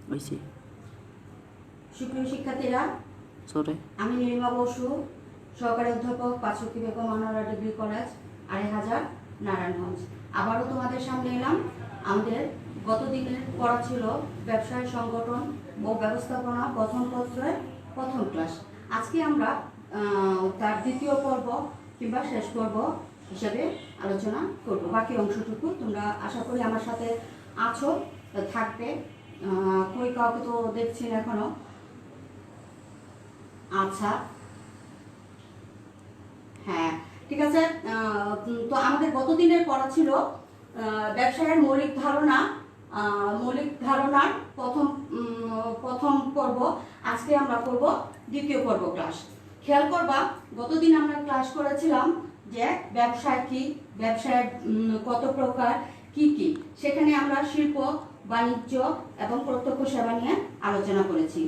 হয়েছে। সুপ্রিয় শিক্ষার্থীরা, সরে আমি নীলিমা বসু, সহকারী অধ্যাপক, পাঁচশক্তি বেগম আনোয়ারা ডিগ্রি কলেজ, ২৫০০ নারায়ণগঞ্জ। আবারও তোমাদের সামনে এলাম। আমাদের গত দিনের পড়া ছিল ব্যবসায় সংগঠন ও ব্যবস্থাপনা গঠনতন্ত্রের প্রথম ক্লাস। আজকে আমরা তার দ্বিতীয় পর্ব কিংবা শেষ পর্ব হিসেবে আলোচনা করব। বাকি অংশটুকু তোমরা আশা করি আমার সাথে আছো, থাকবে। কই কাউকে তো দেখছি না এখনো। আচ্ছা, হ্যাঁ, ঠিক আছে। তো আমাদের গত দিনের পড়া ছিল ব্যবসায়ের মৌলিক ধারণার প্রথম পর্ব। আজকে আমরা করব দ্বিতীয় পর্ব ক্লাস। খেয়াল করবা, গতদিন আমরা ক্লাস করেছিলাম যে ব্যবসায় কি, ব্যবসায়ের কত প্রকার, কি কি। সেখানে আমরা শিল্প, বাণিজ্য এবং প্রত্যক্ষ সেবা নিয়ে আলোচনা করেছি।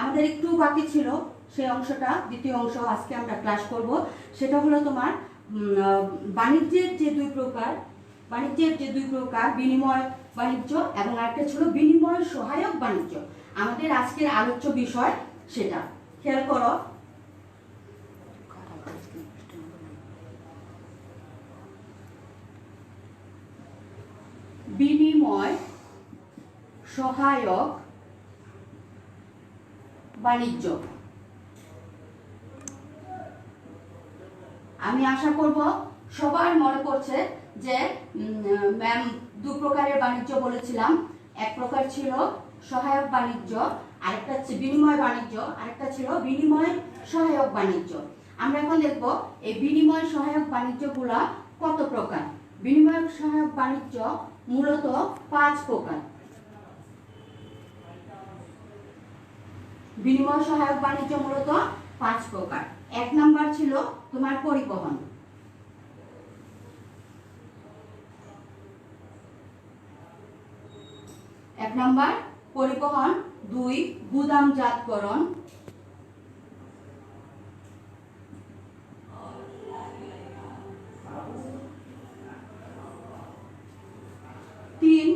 আমাদের একটু বাকি ছিল সেই অংশটা, দ্বিতীয় অংশ আজকে আমরা ক্লাস করব। সেটা হলো তোমার বাণিজ্যের যে দুই প্রকার, বিনিময় বাণিজ্য এবং আরেকটা ছিল বিনিময় সহায়ক বাণিজ্য। আমাদের আজকের আলোচ্য বিষয় সেটা। খেয়াল করো, বিনিময় সহায়ক বাণিজ্য। আমি আশা করব সবার মনে পড়ছে যে ম্যাম দু প্রকারের বাণিজ্য বলেছিলাম। এক প্রকার ছিল সহায়ক বাণিজ্য, আরেকটা বিনিময় বাণিজ্য, আরেকটা ছিল বিনিময় সহায়ক বাণিজ্য। আমরা এখন দেখব এই বিনিময় সহায়ক বাণিজ্যগুলা কত প্রকার। বিনিময় সহায়ক বাণিজ্য মূলত 5 প্রকার। বিনিময় সহায়ক বাণিজ্য মূলত 5 প্রকার। এক নাম্বার ছিল তোমার পরিবহন। এক নাম্বার পরিবহন, 2 গুদামজাতকরণ, 3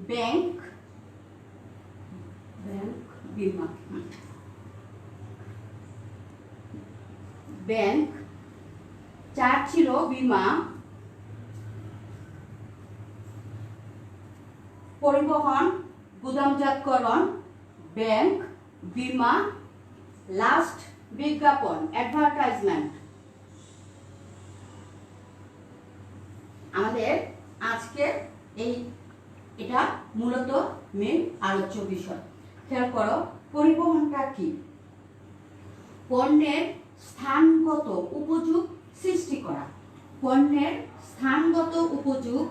ব্যাংক বিমা, ব্যাংক। 4 ছিল বিমা, পরিবহন, গুদামজাতকরণ, ব্যাংক, বিমা, লাস্ট বিজ্ঞাপন, অ্যাডভার্টাইজমেন্ট। আমাদের আজকে এটা মূলত মেন আলোচ্য বিষয়। খেয়াল করো, পরিবহনটা কি? পণ্যের স্থানগত উপযোগ সৃষ্টি করা। পণ্যের স্থানগত উপযোগ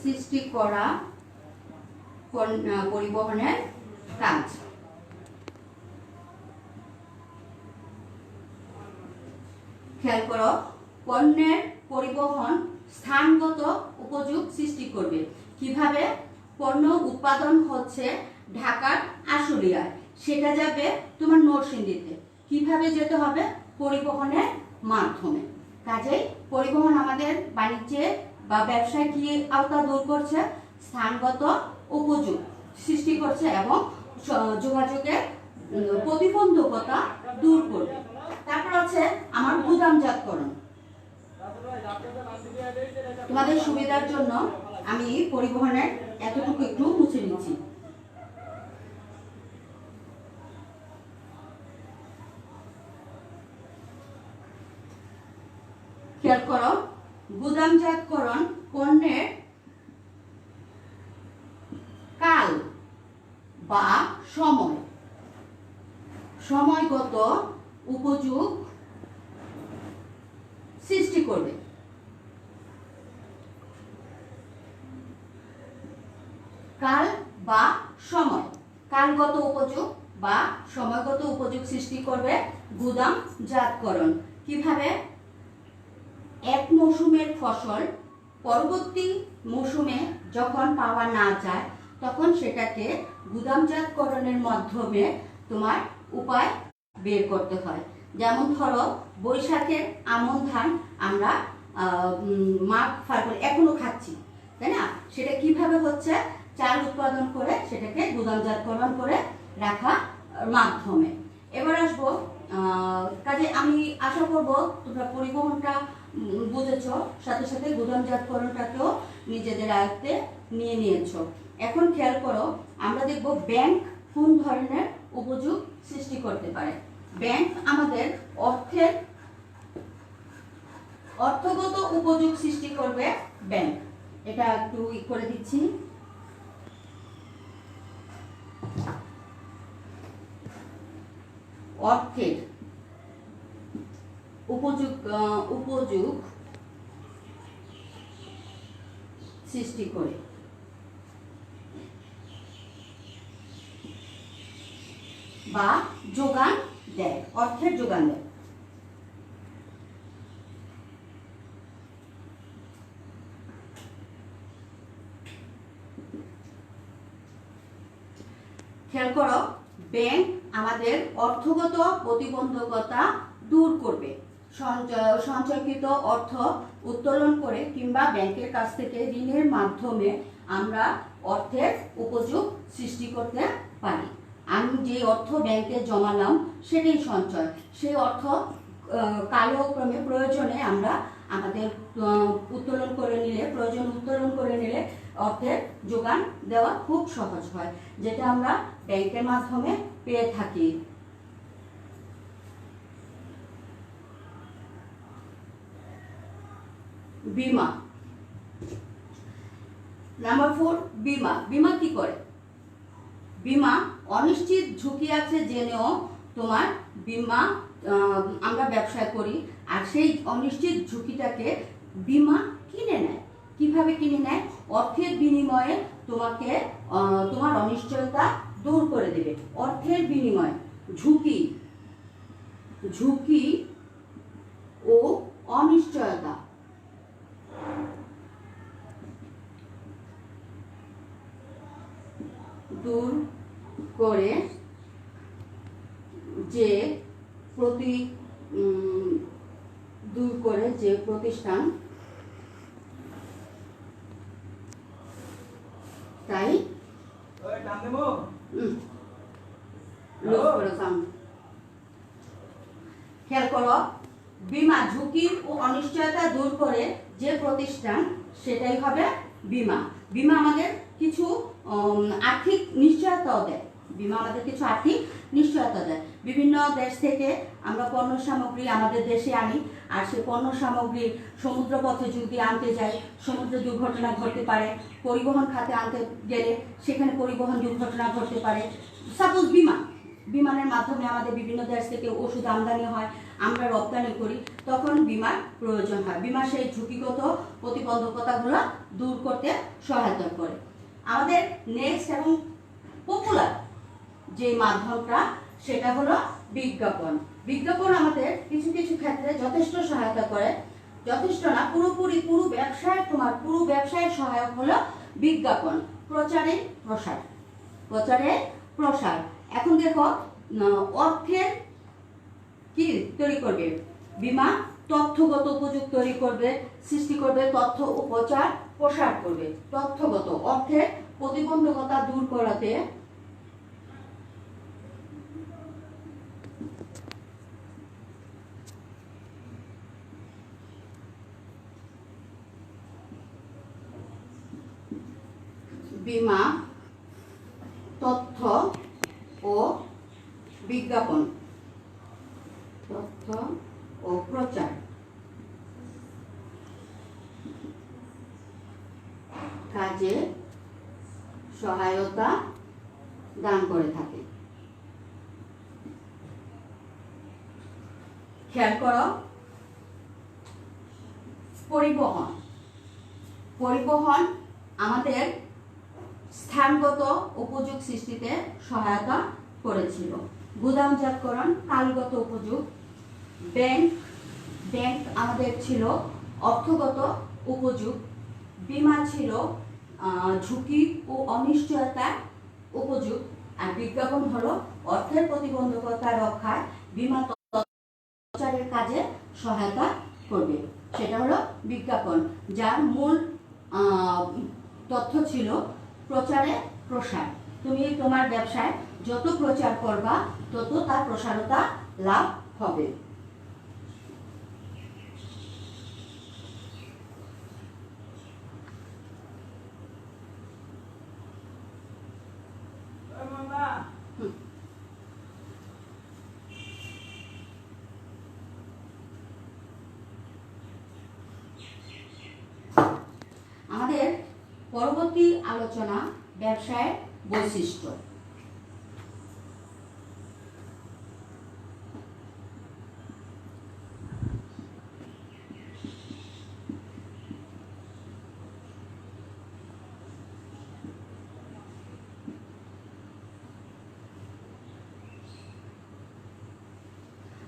সৃষ্টি করা পরিবহনের কাজ। খেয়াল করো, পণ্যের পরিবহন স্থানগত উপযোগ সৃষ্টি করবে। কিভাবে? পণ্য উৎপাদন হচ্ছে ঢাকার আশুলিয়ায়, সেটা যাবে তোমার নরসিংদীতে। কিভাবে যেতে হবে? পরিবহনের মাধ্যমে। কাজেই পরিবহন আমাদের বাণিজ্যে বা ব্যবসায় কি আওতা দূর করছে? স্থানগত উপযোগ সৃষ্টি করছে এবং যোগাযোগের প্রতিবন্ধকতা দূর করবে। তারপর আছে আমার গুদামজাতকরণ। তোমাদের সুবিধার জন্য আমি পরিবহনের এতটুকু একটু মুছে নিচ্ছি। খেয়াল করো, গুদামজাতকরণ পণ্যের কাল বা সময়গত উপযোগ সৃষ্টি করবে। কাল বা সময়, কালগত উপযোগ বা সময়গত উপযোগ সৃষ্টি করবে গুদামজাতকরণ। কিভাবে? এক মৌসুমের ফসল পরবর্তী মৌসুমে যখন পাওয়া না যায় তখন সেটাকে গুদামজাতকরণের মাধ্যমে তোমার উপায় বের করতে হয়। যেমন ধরো বৈশাখের আমন ধান আমরা মাঘ ফাল্গুন এখনো খাচ্ছি, তাই না? সেটা কিভাবে হচ্ছে? চাল উৎপাদন করে সেটাকে গুদামজাতকরণ করে রাখা মাধ্যমে। এবার আসবো কাজে আমি আশা করব তোমরা পরিবহনটা বুঝেছো, সাথে সাথে গুদামজাতকরণটাকেও নিজেদের আয়ত্তে নিয়ে নিয়েছো। এখন খেয়াল করো, আমরা দেখব ব্যাংক কোন ধরনের উপযোগ সৃষ্টি করতে পারে। ব্যাংক আমাদের অর্থগত উপযোগ সৃষ্টি করবে। ব্যাংক, এটা একটু করে দিচ্ছি। অর্থের উপযোগ সৃষ্টি করে বা যোগান দেয়, অর্থের যোগান দেয়। খেয়াল করো, ব্যাংক আমাদের অর্থগত প্রতিবন্ধকতা দূর করবে। সঞ্চয়কৃত অর্থ উত্তোলন করে কিংবা ব্যাংকের কাছ থেকে ঋণের মাধ্যমে আমরা অর্থের উপযোগ সৃষ্টি করতে পারি। আমি যে অর্থ ব্যাংকে জমালাম সেটাই সঞ্চয়। সেই অর্থ কালক্রমে প্রয়োজনে আমরা আমাদের উত্তোলন করে নিলে অর্থের যোগান দেওয়া খুব সহজ হয়, যেটা আমরা ব্যাংকের মাধ্যমে পেয়ে থাকি। বীমা। নাম্বার 4, বীমা। বীমা কি করে? বীমা অনিশ্চিত ঝুঁকি আছে জেনেও তোমার বীমা আমরা ব্যবসায় করি, আর সেই অনিশ্চিত ঝুঁকিটাকে বীমা কিনে নেয়। কিভাবে কিনে নেয়? অর্থের বিনিময়ে তোমাকে তোমার অনিশ্চয়তা দূর করে দেবে। অর্থের বিনিময়ে ঝুঁকি ও অনিশ্চয়তা দূর করে যে প্রতিষ্ঠান তাই খেয়াল করো, বীমা ঝুঁকি ও অনিশ্চয়তা দূর করে যে প্রতিষ্ঠান সেটাই হবে বীমা। বীমা আমাদের কিছু আর্থিক নিশ্চয়তাও দেয়। বিভিন্ন দেশ থেকে আমরা পণ্য সামগ্রী আমাদের দেশে আনি, আর সেই পণ্য সামগ্রী সমুদ্রপথে যদি আনতে যাই সমুদ্র দুর্ঘটনা ঘটতে পারে। পরিবহন খাতে আনতে গেলে সেখানে পরিবহন দুর্ঘটনা ঘটতে পারে। সাপোজ বিমানের মাধ্যমে আমাদের বিভিন্ন দেশ থেকে ওষুধ আমদানি হয়, আমরা রপ্তানি করি, তখন বীমার প্রয়োজন হয়। বীমা সেই ঝুঁকিগত প্রতিবন্ধকতাগুলো দূর করতে সহায়তা করে। আমাদের নেক্সট এবং পপুলার যে মাধ্যমটা সেটা হলো বিজ্ঞাপন। বিজ্ঞাপন আমাদের কিছু কিছু ক্ষেত্রে যথেষ্ট সহায়তা করে, যথেষ্ট না, পুরো ব্যবসায়ের সহায়ক হলো বিজ্ঞাপন। প্রচারে প্রসার। এখন দেখো, অর্থের কি তৈরি করবে বীমা? তথ্যগত উপযোগ তৈরি করবে, সৃষ্টি করবে, তথ্য ও প্রসার করবে। তথ্যগত অর্থের প্রতিবন্ধকতা দূর করাতে বীমা, তথ্য ও বিজ্ঞাপন, তথ্য ও প্রচার কাজে সহায়তা দান করে থাকে। খেয়াল করো, পরিবহন আমাদের স্থানগত উপযোগ সৃষ্টিতে সহায়তা করেছিল। গুদামজাতকরণ কালগত উপযোগ। ব্যাংক আমাদের ছিল অর্থগত উপযোগ। বীমা ছিল ঝুঁকি ও অনিশ্চয়তার উপযুক্ত, আর বিজ্ঞাপন হলো অর্থের প্রতিবন্ধকতা রক্ষায় বীমা প্রচারের কাজে সহায়তা করবে। সেটা হলো বিজ্ঞাপন, যার মূল তথ্য ছিল প্রচারে প্রসার। তুমি তোমার ব্যবসায় যত প্রচার করবা তত তার প্রসারতা লাভ হবে। আমাদের পরবর্তী আলোচনা ব্যবসায়ের বৈশিষ্ট্য।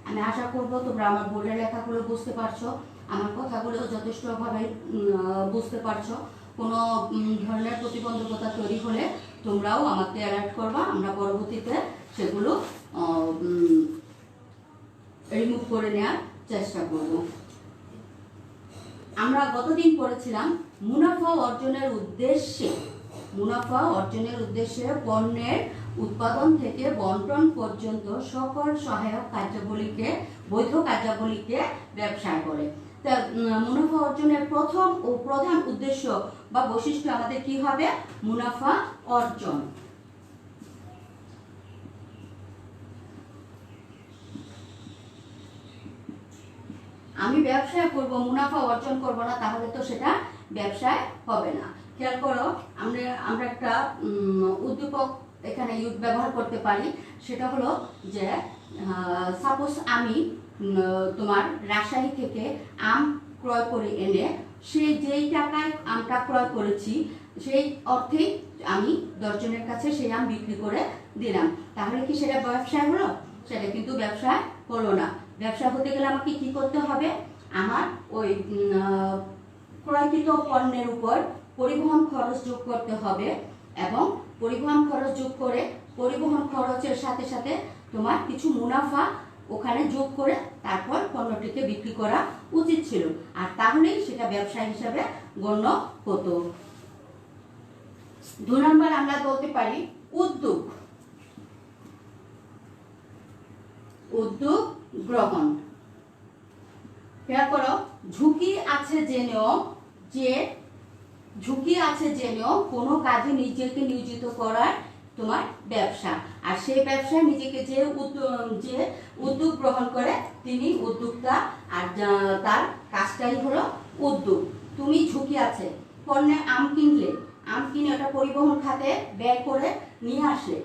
আমি আশা করব তোমরা আমার বোর্ডের লেখাগুলো বুঝতে পারছো, আমার কথাগুলো যথেষ্টভাবে বুঝতে পারছো। কোনো ধরনের প্রতিবন্ধকতা তৈরি হলে তোমরাও আমাকে অ্যালার্ট করবা, আমরা পরবর্তীতে সেগুলো রিমুভ করে নেওয়ার চেষ্টা করব। আমরা গতদিন পড়েছিলাম মুনাফা অর্জনের উদ্দেশ্যে পণ্যের উৎপাদন থেকে বন্টন পর্যন্ত সকল সহায়ক কার্যাবলীকে, বৈধ কার্যাবলীকে ব্যবসায় বলে। তা মুনাফা অর্জনের প্রথম ও প্রধান উদ্দেশ্য বা বৈশিষ্ট্য আমাদের কি হবে? মুনাফা অর্জন। আমি ব্যবসায় করব, মুনাফা অর্জন করব না, তাহলে তো সেটা ব্যবসায় হবে না। খেয়াল করো, আমরা একটা উদ্দীপক এখানে ব্যবহার করতে পারি। সেটা হলো যে সাপোজ আমি তোমার রাজশাহী থেকে আম ক্রয় করে এনে যেই টাকায় আমটা ক্রয় করেছি সেই অর্থেই আমি 10 জনের কাছে সেই আম বিক্রি করে দিলাম, তাহলে কি সেটা ব্যবসায় হলো? সেটা কিন্তু ব্যবসায় হলো না। ব্যবসা হতে গেলে আমাকে কি করতে হবে? আমার ওই ক্রয়কৃত পণ্যের উপর পরিবহন খরচ যোগ করতে হবে, এবং পরিবহন খরচ যোগ করে পরিবহন খরচের সাথে সাথে তোমার কিছু মুনাফা ওখানে যোগ করে তারপর পণ্যটিকে বিক্রি করা উচিত ছিল, আর তাহলেই সেটা ব্যবসা হিসাবে গণ্য হতো। 2 নম্বর আমরা বলতে পারি উদ্যোগ গ্রহণ। খেয়াল করো, ঝুঁকি আছে জেনেও কোনো কাজে নিজেকে নিয়োজিত করার তোমার ব্যবসা, আর সেই ব্যবসায় নিজেকে যে উদ্যোগ গ্রহণ করে তিনি উদ্যোক্তা, আর তার কাজটাই হলো উদ্যোগ। তুমি ঝুঁকি আছে, পণ্যে আম কিনে ওটা পরিবহন খাতে ব্যয় করে নিয়ে আসলে,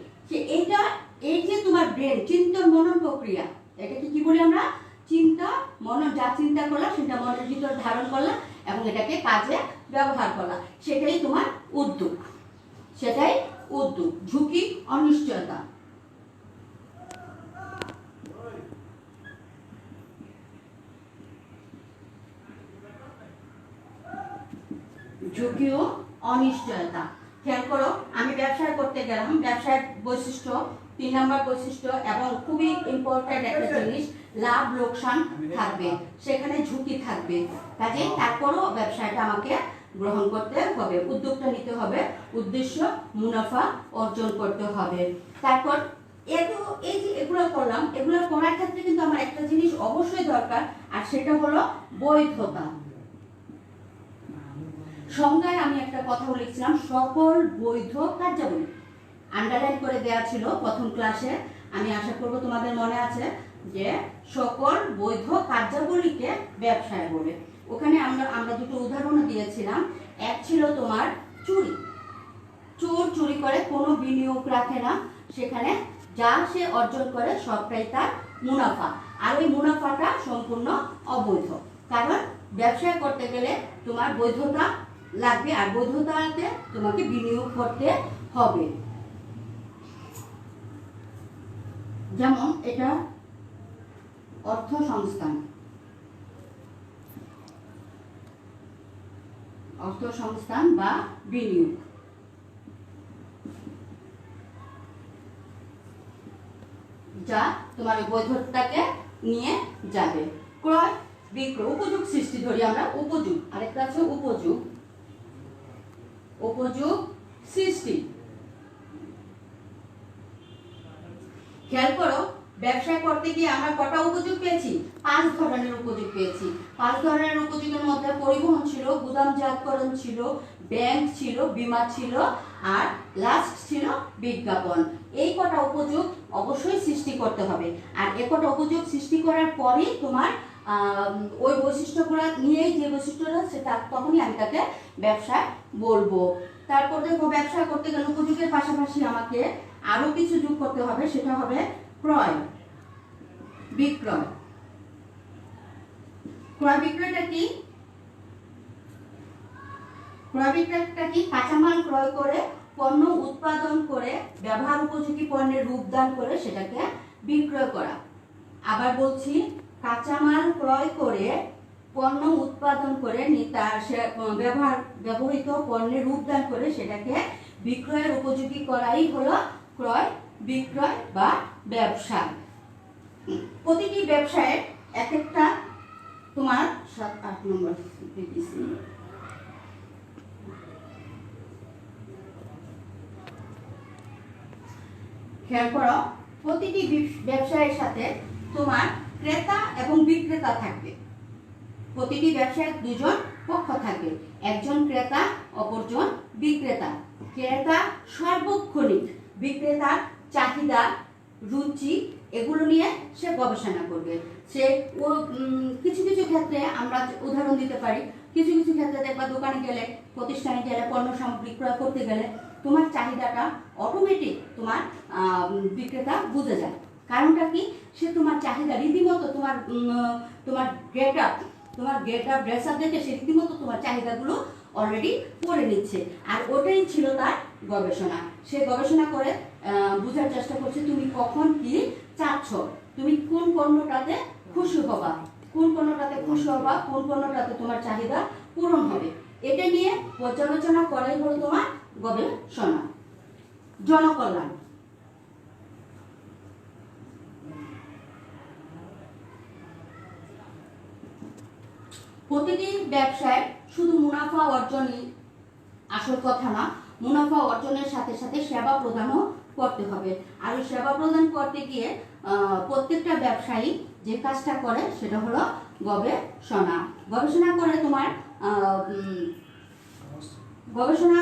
এই যে তোমার ব্রেন, চিন্তন মনন প্রক্রিয়া, এটাকে কি বলি আমরা? চিন্তা মনন। যা চিন্তা করলা সেটা মনের ভিতর ধারণ করলা এবং এটাকে কাজে ব্যবহার করলা, সেটাই তোমার উদ্যোগ। ঝুঁকি, অনিশ্চয়তা। ঝুঁকি ও অনিশ্চয়তা। খেয়াল করো, আমি ব্যবসা করতে গেলাম, ব্যবসার বৈশিষ্ট্য 3 নম্বর বৈশিষ্ট্য, এবং খুবই ইম্পর্টেন্ট একটা জিনিস, লাভ লোকসান থাকবে, সেখানে ঝুঁকি থাকবে। কাজে তারপরও ব্যবসাটা আমাকে গ্রহণ করতে হবে, উদ্যোগটা নিতে হবে, উদ্দেশ্য মুনাফা অর্জন করতে হবে। তারপর এই যে এগুলো করলাম, এগুলো করার ক্ষেত্রে কিন্তু আমার একটা জিনিস অবশ্যই দরকার, আর সেটা হলো বৈধতা। সংজ্ঞায় আমি একটা কথা লিখছিলাম, সকল বৈধ কার্যাবলী, আন্ডারলাইন করে দেওয়া ছিল প্রথম ক্লাসে। আমি আশা করব তোমাদের মনে আছে যে সকল বৈধ কার্যাবলীকে ব্যবসায় বলে। ওখানে আমরা দুটো উদাহরণ দিয়েছিলাম। এক ছিল তোমার চোর চুরি করে কোনো বিনিয়োগ রাখে না, সেখানে যা সে অর্জন করে সবটাই তার মুনাফা, আর ওই মুনাফাটা সম্পূর্ণ অবৈধ। কারণ ব্যবসা করতে গেলে তোমার বৈধতা লাগবে, আর বৈধতাতে তোমাকে বিনিয়োগ করতে হবে। যেমন এটা অর্থ সংস্থান, অর্থসংস্থান বা বিনিয়োগ। যা তোমার বৈধতাকে নিয়ে যাবে। ক্রয় বিক্রয়, উপযোগ সৃষ্টি, ধরি আমরা উপযোগ, আরেকটা আছে উপযোগ, উপযোগ সৃষ্টি। খেয়াল করো, ব্যবসা করতে গিয়ে আমরা কটা উপযোগ পেয়েছি? 5 ধরনের উপযোগ পেয়েছি। 5 ধরনের উপযোগের মধ্যে পরিবহন ছিল, গুদামজাতকরণ ছিল, ব্যাংক ছিল, বীমা ছিল, আর লাস্ট ছিল বিজ্ঞাপন। এই কটা উপযোগ অবশ্যই সৃষ্টি করতে হবে। আর এই কটা উপযোগ সৃষ্টি করার পরেই তোমার ওই বৈশিষ্ট্যগুলো নিয়েই, যে বৈশিষ্ট্যটা সেটা তখনই আমি তাকে ব্যবসা বলবো। তারপর দেখো, ব্যবসা করতে গেলে উপযোগের পাশাপাশি আমাকে আরো কিছু যোগ করতে হবে, সেটা হবে ক্রয় বিক্রয়। ক্রয় বিক্রয়টা কি? ক্রয় বিক্রয়টা কি? কাঁচামাল ক্রয় করে পণ্য উৎপাদন করে ব্যবহার উপযোগী পণ্যের রূপদান করে সেটাকে বিক্রয় করা। আবার বলছি, কাঁচামাল ক্রয় করে পণ্য উৎপাদন করে তার ব্যবহৃত পণ্যের রূপদান করে সেটাকে বিক্রয়ের উপযোগী করাই হলো ক্রয় বিক্রয় বা ব্যবসা। প্রতিটি ব্যবসায় এক একটা তোমার 7-8 নম্বর খেয়াল করো, প্রতিটি ব্যবসায়ের সাথে তোমার ক্রেতা এবং বিক্রেতা থাকবে। প্রতিটি ব্যবসায় দুজন পক্ষ থাকবে, একজন ক্রেতা, অপরজন বিক্রেতা। ক্রেতা সার্বক্ষণিক বিক্রেতার চাহিদা, রুচি এগুলো নিয়ে সে গবেষণা করবে। সে কিছু কিছু ক্ষেত্রে আমরা উদাহরণ দিতে পারি, কিছু কিছু ক্ষেত্রে দেখবা দোকানে গেলে, প্রতিষ্ঠানে গেলে, পণ্য সামগ্রী ক্রয় করতে গেলে তোমার চাহিদাটা অটোমেটিক তোমার বিক্রেতা বুঝে যায়। কারণটা কি? সে তোমার চাহিদা রীতিমতো তোমার গেট আপ ড্রেস আপ দেখে সে রীতিমতো তোমার চাহিদাগুলো অলরেডি করে নিচ্ছে। আর ওটাই ছিল তার গবেষণা। সে গবেষণা করে বোঝার চেষ্টা করছে তুমি কখন কি চাচ্ছ, তুমি কোন পণ্যটাতে খুশি হবা, কোন পণ্যটাতে তোমার চাহিদা পূরণ হবে। এটা নিয়ে পর্যালোচনা করাই হলো তোমার গবেষণা। জনকল্যাণ। প্রতিটি ব্যবসায় শুধু মুনাফা অর্জনই আসল কথা না, মুনাফা অর্জনের সাথে সাথে সেবা প্রদানও করতে হবে। আর ওই সেবা প্রদান করতে গিয়ে প্রত্যেকটা ব্যবসায়ী যে কাজটা করে সেটা হলো গবেষণা। গবেষণা করে তোমার গবেষণা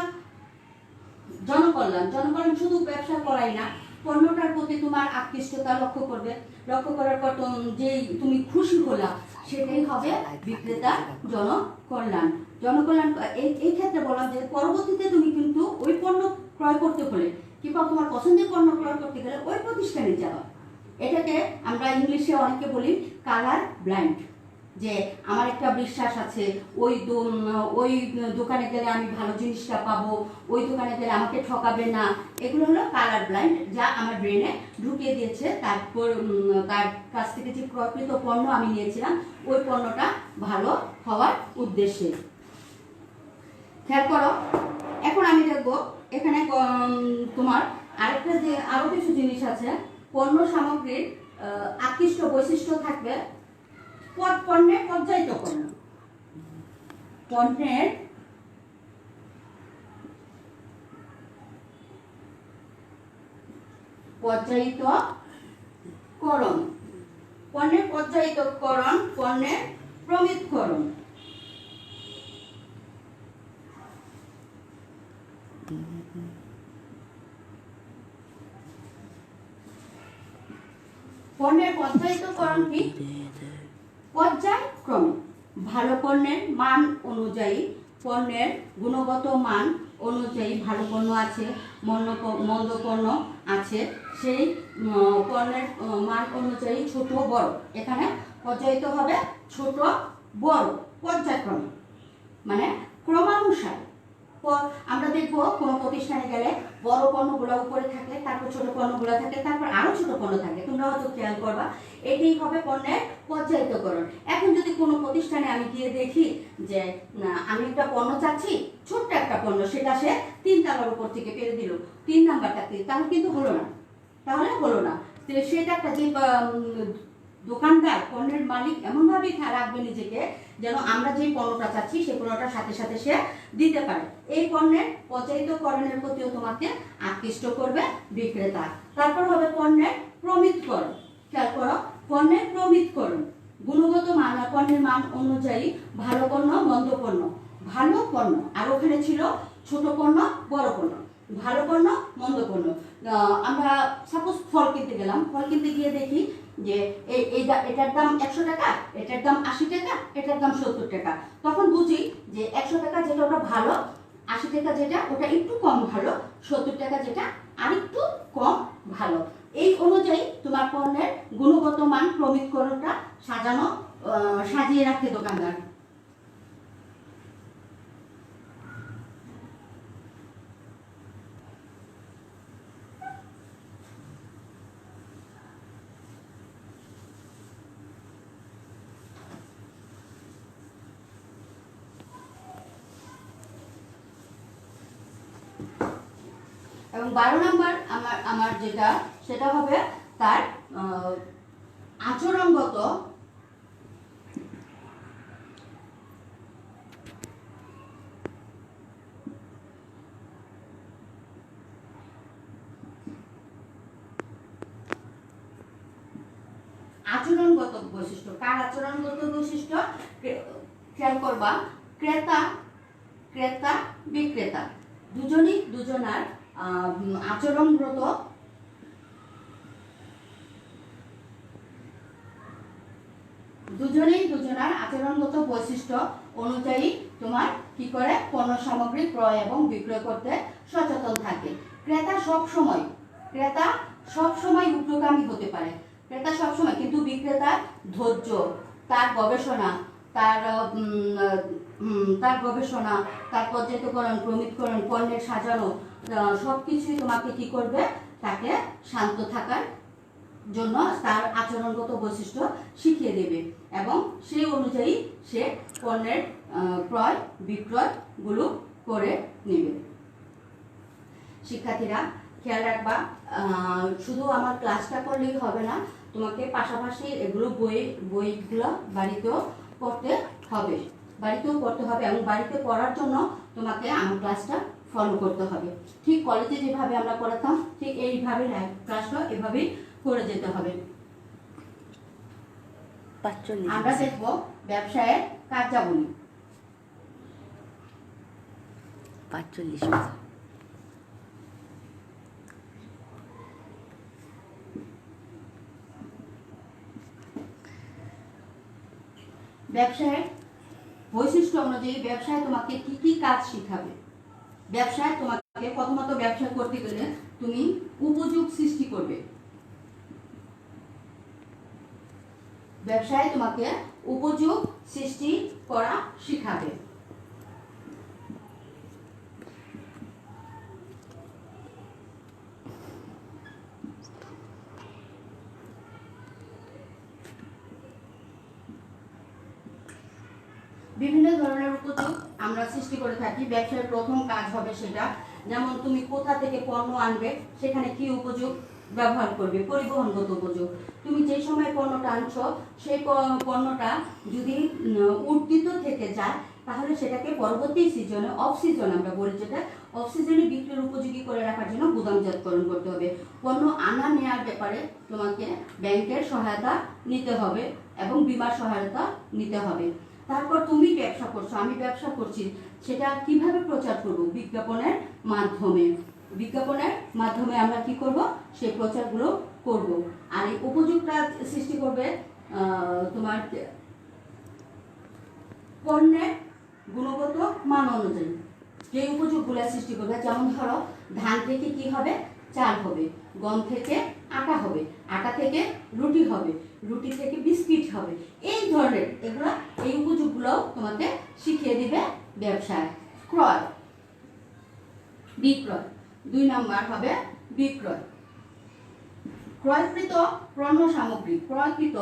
জনকল্যাণ শুধু ব্যবসা করাই না, পণ্যটার প্রতি তোমার আকৃষ্টতা লক্ষ্য করবে। লক্ষ্য করার পর যেই তুমি খুশি হলা সেটাই হবে বিক্রেতা জনকল্যাণ। এই ক্ষেত্রে বললাম যে পরবর্তীতে তুমি কিন্তু ওই পণ্য ক্রয় করতে হলে কিংবা তোমার পছন্দের পণ্য ক্রয় করতে গেলে ওই প্রতিষ্ঠানে যাওয়া। এটাকে আমরা ইংলিশে অনেকে বলি কালার ব্লাইন্ড, যে আমার একটা বিশ্বাস আছে ওই দোকানে গেলে আমি ভালো জিনিসটা পাবো, ওই দোকানে গেলে আমাকে ঠকাবে না। এগুলো হলো কালার ব্লাইন্ড, যা আমার ব্রেনে ঢুকিয়ে দিয়েছে। তারপর তার কাছ থেকে যে প্রকৃত পণ্য আমি নিয়েছিলাম ওই পণ্যটা ভালো হওয়ার উদ্দেশ্যে। খেয়াল করো, এখন আমি দেখবো এখানে তোমার আরেকটা যে আরো কিছু জিনিস আছে। পণ্য সামগ্রীর আকৃষ্ট বৈশিষ্ট্য থাকবে। পণ্যের পর্যায়িতকরণ, পণ্যের পর্যায়িতকরণ, পণ্যের প্রমিতকরণ। পণ্যের পর্যায়িতকরণ কি? পর্যায়ক্রমে ভালো পণ্যের মান অনুযায়ী, পণ্যের গুণগত মান অনুযায়ী ভালো পণ্য আছে, মন্দ পণ্য আছে, সেই পণ্যের মান অনুযায়ী ছোট বড় এখানে পর্যায়িত হবে। ছোট বড় পর্যায়ক্রমে মানে ক্রমানুসারে আমরা দেখবো কোনো প্রতিষ্ঠানে গেলে বড় পণ্যগুলো উপরে থাকে, তারপর ছোট পণ্যগুলো থাকে, তারপর আরো ছোট পণ্য থাকে। তোমরা হয়তো খেয়াল করবা, এটাই হবে পণ্যের পর্যায়িতকরণ। এখন যদি কোনো প্রতিষ্ঠানে আমি গিয়ে দেখি যে আমি একটা পণ্য চাচ্ছি, ছোট্ট একটা পণ্য, সেটা সে 3 তলার উপর থেকে পেরে দিল 3 নাম্বারটা, তাহলে কিন্তু হলো না, সেটা একটা যে দোকানদার, পণ্যের মালিক এমনভাবেই রাখবে নিজেকে যেন আমরা যে পণ্যটা চাচ্ছি সেই পণ্যটার সাথে সাথে সে দিতে পারে। এই পণ্যের পর্যায়িতকরণের প্রতিও তোমাকে আকৃষ্ট করবে বিক্রেতা। তারপর হবে পণ্যের প্রমিতকরণ। খেয়াল করো, পণ্যের প্রমিতকরণ, গুণগত মান, পণ্যের মান অনুযায়ী ভালো পণ্য, মন্দ পণ্য, ভালো পণ্য, আর ওখানে ছিল ছোট পণ্য, বড় পণ্য, ভালো পণ্য, মন্দ পণ্য। আমরা সাপোজ ফল কিনতে গেলাম, ফল কিনতে গিয়ে দেখি যে এটার দাম 100 টাকা, এটার দাম 80 টাকা, এটার দাম 70 টাকা। তখন বুঝি যে 100 টাকা যেটা ওটা ভালো, 80 টাকা যেটা ওটা একটু কম ভালো, 70 টাকা যেটা আরেকটু কম ভালো। এই অনুযায়ী তোমার পণ্যের গুণগত মান প্রমিতকরণটা সাজিয়ে রাখে দোকানদার। এবং 12 নম্বর আমার যেটা, সেটা হবে তার আচরণগত বৈশিষ্ট্য। কার আচরণগত বৈশিষ্ট্য? খেয়াল করবা, ক্রেতা বিক্রেতা দুজনই দুজনার আচরণগত বৈশিষ্ট্য অনুযায়ী তোমার কি করে পণ্য সামগ্রী ক্রয় এবং বিক্রয় করতে সচেতন থাকে। ক্রেতা সবসময় উগ্রগামী হতে পারে, ক্রেতা সবসময়, কিন্তু বিক্রেতার ধৈর্য, তার গবেষণা, তার পর্যায়িতকরণ, প্রমিতকরণ, পণ্যের সাজানো, সবকিছুই তোমাকে কি করবে, তাকে শান্ত থাকার জন্য তার আচরণগত বৈশিষ্ট্য শিখিয়ে দেবে এবং সেই অনুযায়ী সে পণ্যের ক্রয় বিক্রয় গুলো করে নেবে। শিক্ষার্থীরা খেয়াল রাখবা, শুধু আমার ক্লাসটা করলেই হবে না, তোমাকে পাশাপাশি এগুলো বইগুলো বাড়িতেও পড়তে হবে এবং বাড়িতে পড়ার জন্য তোমাকে আমার ক্লাসটা ফলো করতে হবে। ঠিক কলেজে যেভাবে আমরা পড়াতাম ঠিক এইভাবে ক্লাসটা এভাবেই করে যেতে হবে। আমরা দেখব ব্যবসায়ের কার্যাবলী। 45 ব্যবসায়ের বৈশিষ্ট্য অনুযায়ী ব্যবসায় তোমাকে কি কি কাজ শিখাবে। ব্যবসায় তোমাকে প্রথমত ব্যবসা করতে গেলে তুমি উপযোগ সৃষ্টি করবে। ব্যবসায় তোমাকে উপযোগ সৃষ্টি করা শিখাবে। বিভিন্ন ধরনের উপযোগ আমরা সৃষ্টি করে থাকি। ব্যবসার প্রথম কাজ হবে সেটা, যেমন তুমি কোথা থেকে পণ্য আনবে, সেখানে কি উপযোগ ব্যবহার করবে, পরিবহনগত উপযোগ। তুমি যে সময় পণ্যটা আনছো সেই পণ্যটা যদি উর্দিত থেকে যায় তাহলে সেটাকে পরবর্তী সিজনে, অফ সিজন আমরা বলি যেটা, অফ সিজনে বিক্রির উপযোগী করে রাখার জন্য গুদামজাতকরণ করতে হবে। পণ্য আনা নেওয়ার ব্যাপারে তোমাকে ব্যাংকের সহায়তা নিতে হবে এবং বীমার সহায়তা নিতে হবে। তারপর তুমি ব্যবসা করছো, আমি ব্যবসা করছি, সেটা কিভাবে প্রচার করব? বিজ্ঞাপনের মাধ্যমে আমরা কি করব, সেই প্রচারগুলো করব। আর এই উপযোগটা সৃষ্টি করবে তোমার পণ্যের গুণগত মান অনুযায়ী যে উপযোগগুলো সৃষ্টি করবে। যেমন ধরো, ধান থেকে কি হবে, চাল হবে, গম থেকে আটা হবে, আটা থেকে রুটি হবে, রুটি থেকে বিস্কিট হবে। এই ধরনের এই উপযোগগুলো তোমাকে শিখিয়ে দিবে ব্যবসায়। বিক্রয়। 2 নাম্বার হবে বিক্রয়। ক্রয়কৃত পণ্য সামগ্রী, ক্রয়কৃত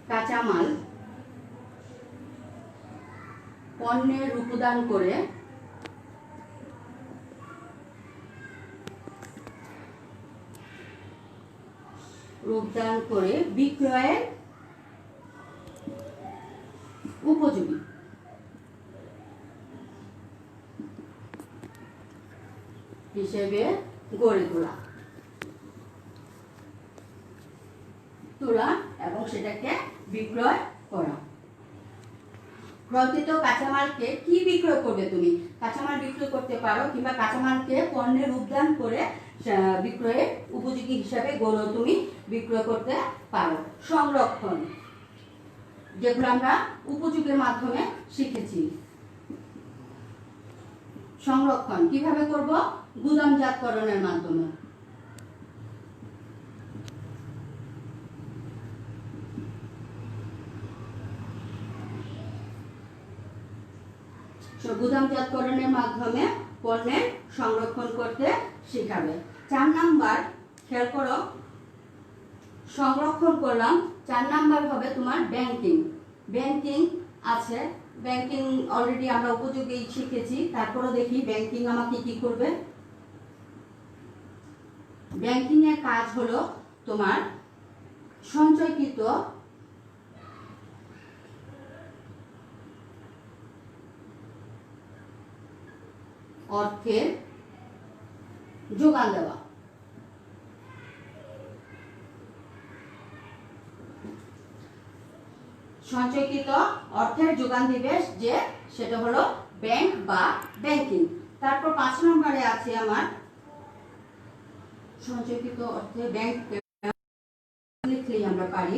কাঁচামাল পণ্যে রূপদান করে বিক্রয়ের উপযোগী হিসেবে গড়ে তোলা এবং সেটাকে বিক্রয় করা। ক্রয়কৃত কাঁচামালকে কি বিক্রয় করবে তুমি? কাঁচামাল বিক্রয় করতে পারো, কিংবা কাঁচামালকে পণ্যে রূপদান করে বিক্রয়ের উপযোগী হিসাবে গড়ে তুমি বিক্রয় করতে পারো। সংরক্ষণ, যেগুলো আমরা উপযোগের মাধ্যমে শিখেছি। সংরক্ষণ কিভাবে করব? গুদামজাতকরণের মাধ্যমে। গুদামজাতকরণের মাধ্যমে পণ্যের সংরক্ষণ করতে শেখাবে। 4 নাম্বার খেয়াল করো, সংরক্ষণ করলাম। 4 নাম্বার হবে তোমার ব্যাংকিং। ব্যাংকিং আছে, ব্যাংকিং অলরেডি আমরা উপযোগী শিখেছি। তারপরে দেখি ব্যাংকিং আমাকে কি করবে। ব্যাংকিং এর কাজ হলো তোমার সঞ্চয়কৃত অর্থের যোগান দেওয়া। সঞ্চয়কৃত অর্থের যোগান দিবে যে, সেটা হলো ব্যাংক বা ব্যাংকিং। তারপর 5 নম্বরে আছে আমার সঞ্চয়কৃত অর্থে ব্যাংক, লিখলেই আমরা পারি।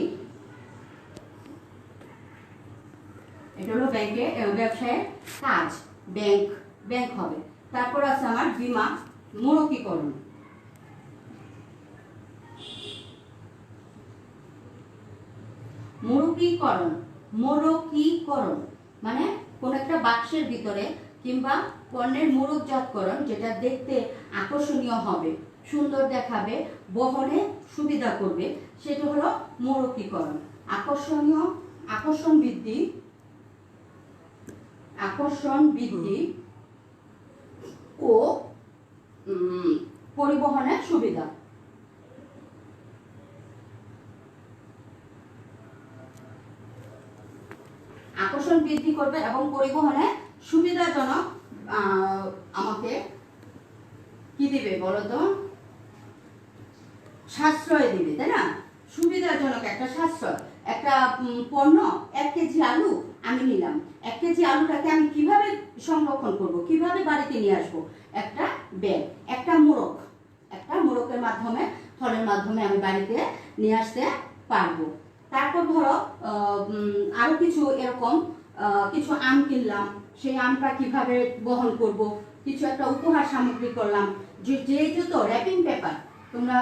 এটা হলো ব্যাংকের ব্যবসায়ের কাজ, ব্যাংক হবে। তারপর আছে আমার বীমা, মোড়কীকরণ। মোড়কীকরণ মানে কোন একটা বাক্সের ভিতরে কিংবা পণ্যের মোড়কজাতকরণ, যেটা দেখতে আকর্ষণীয় হবে, সুন্দর দেখাবে, বহনে সুবিধা করবে, সেটা হলো মোড়কীকরণ। আকর্ষণ বৃদ্ধি ও পরিবহনের সুবিধা। আকর্ষণ বৃদ্ধি করবে এবং পরিবহনে সুবিধাজনক আমাকে কি দিবে বলো তো? সাশ্রয় দিবে, তাই না? সুবিধাজনক একটা সাশ্রয়। একটা পণ্য 1 কেজি আলু আমি নিলাম, 1 কেজি আলুটাকে আমি কিভাবে সংরক্ষণ করব, কিভাবে বাড়িতে নিয়ে আসবো? একটা ব্যাগ, একটা মোড়কের মাধ্যমে, থলের মাধ্যমে আমি বাড়িতে নিয়ে আসতে পারবো। তারপর ধরো আরো কিছু এরকম কিছু আম কিনলাম, সেই আমটা কিভাবে বহন করব, কিছু একটা উপহার সামগ্রী করলাম, যেহেতু র্যাপিং পেপার, তোমরা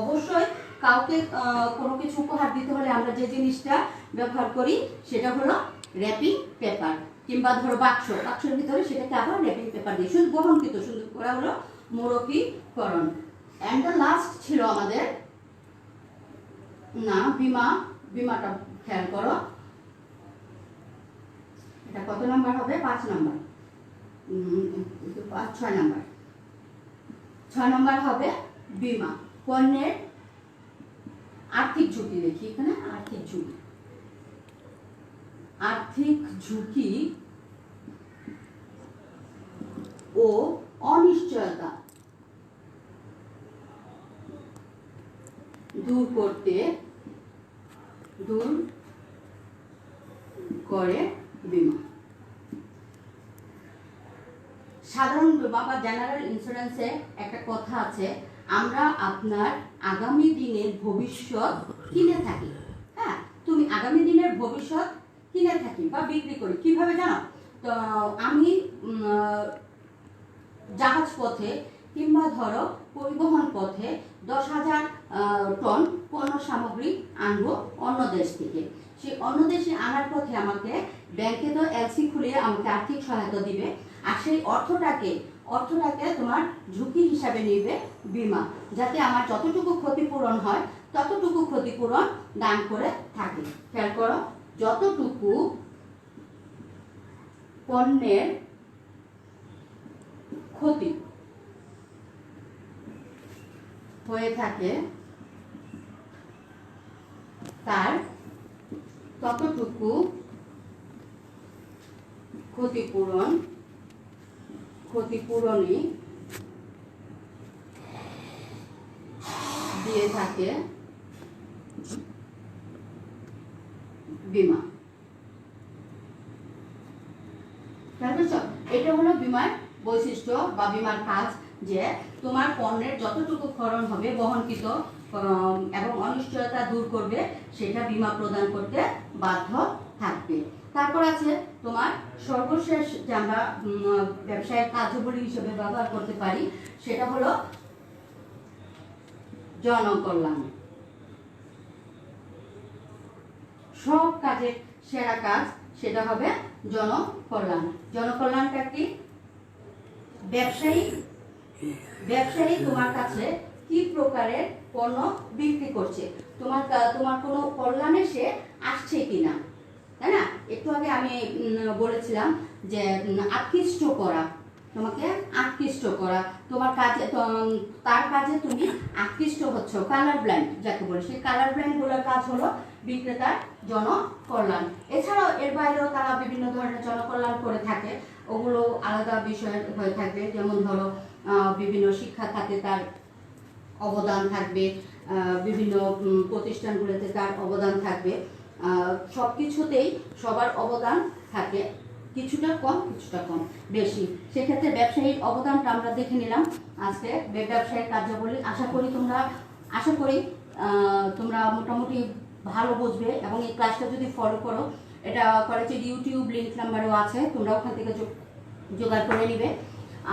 অবশ্যই কাউকে কোনো কিছু উপহার দিতে হলে আমরা যে জিনিসটা ব্যবহার করি সেটা হলো র্যাপিং পেপার, কিংবা ধরো বাক্সের ভিতরে সেটাকে আবার র্যাপিং পেপার দিয়ে শুধু বহনকৃত সুন্দর করা হলো মোড়কীকরণ। এন্ড দ্য লাস্ট ছিল আমাদের না বীমাটা খেয়াল করো, এটা কত নাম্বার হবে? 5 নাম্বার, 6 নাম্বার। 6 নাম্বার হবে বীমা। পণ্যের আর্থিক ঝুঁকি, দেখি এখানে আর্থিক ঝুঁকি ও অনিশ্চয়তা দূর করে বীমা। সাধারণ বীমা বা জেনারেল ইন্স্যুরেন্সে একটা কথা আছে, আমরা আপনার আগামী দিনের ভবিষ্যৎ কিনে থাকি। হ্যাঁ, তুমি আগামী দিনের ভবিষ্যৎ কিনে থাকি বা বিক্রি করি। কিভাবে জানো তো? আমি জাহাজ পথে কিংবা ধরো পরিবহন পথে 10,000 টন পণ্য সামগ্রী আনবো অন্য দেশ থেকে। সেই অন্য দেশে আনার পথে আমাকে ব্যাংকে তো এলসি খুলে আমাকে আর্থিক সহায়তা দিবে, আর সেই অর্থটাকে তোমার ঝুঁকি হিসাবে নেবে বীমা, যাতে আমার যতটুকু ক্ষতিপূরণ হয় ততটুকু ক্ষতিপূরণ দান করে থাকে। খেয়াল করো, যতটুকু পণ্যের ক্ষতি হয়ে থাকে তার ততটুকু ক্ষতিপূরণই দিয়ে থাকে বীমা। এটা হলো বীমার বৈশিষ্ট্য বা বীমার কাজ, যে তোমার পণ্যের যতটুকু খরচ হবে বহনকৃত এবং অনিশ্চয়তা দূর করবে, সেটা বীমা প্রদান করতে বাধ্য থাকবে। তারপর আছে তোমার সর্বশেষ যে আমরা ব্যবসায়ের কার্যাবলী হিসেবে ব্যবহার করতে পারি, সেটা হলো জনকল্যাণ। সব কাজের সেরা কাজ সেটা হবে জনকল্যাণ। জনকল্যাণটা কি? ব্যবসায়ী তোমার কাছে কি প্রকারের পণ্য বিক্রি করছে, তোমার কোনো কল্যাণে সে আসছে কিনা, তাই না? একটু আগে আমি বলেছিলাম যে আকৃষ্ট করা, তোমাকে আকৃষ্ট করা, তোমার কাজে তার কাজে তুমি আকৃষ্ট হচ্ছ, কালার ব্লাইন্ড যাকে বলে, সেই কালার ব্লাইন্ডগুলোর কাজ হলো বিক্রেতার জনকল্যাণ। এছাড়াও এর বাইরেও তারা বিভিন্ন ধরনের জনকল্যাণ করে থাকে, ওগুলো আলাদা বিষয় হয়ে থাকবে। যেমন ধরো বিভিন্ন শিক্ষা খাতে তার অবদান থাকবে, বিভিন্ন প্রতিষ্ঠানগুলোতে তার অবদান থাকবে, সব কিছুতেই সবার অবদান থাকে, কিছুটা কম বেশি। সেক্ষেত্রে ব্যবসায়ীর অবদানটা আমরা দেখে নিলাম আজকে ব্যবসায়িক কার্যাবলী। আশা করি তোমরা মোটামুটি ভালো বুঝবে, এবং এই ক্লাসটা যদি ফলো করো, এটা কলেজের ইউটিউব লিঙ্ক নাম্বারও আছে, তোমরা ওখান থেকে জোগাড় করে নিবে।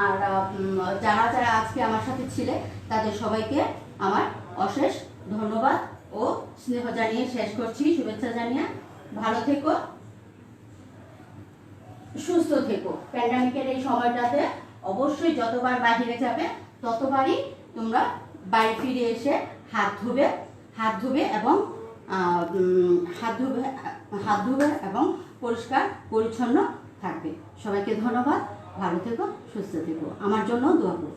আর যারা আজকে আমার সাথে ছিলে তাদের সবাইকে আমার অশেষ ধন্যবাদ ও স্নেহ জানিয়ে শেষ করছি, শুভেচ্ছা জানিয়ে। ভালো থেকো, সুস্থ থেকো। প্যান্ডামিকের এই সময়টাতে অবশ্যই যতবার বাইরে যাবে ততবারই তোমরা বাড়ি ফিরে এসে হাত ধুবে এবং পরিষ্কার পরিচ্ছন্ন থাকবে। সবাইকে ধন্যবাদ, ভালো থেকো, সুস্থ থেকো, আমার জন্য দোয়া করো।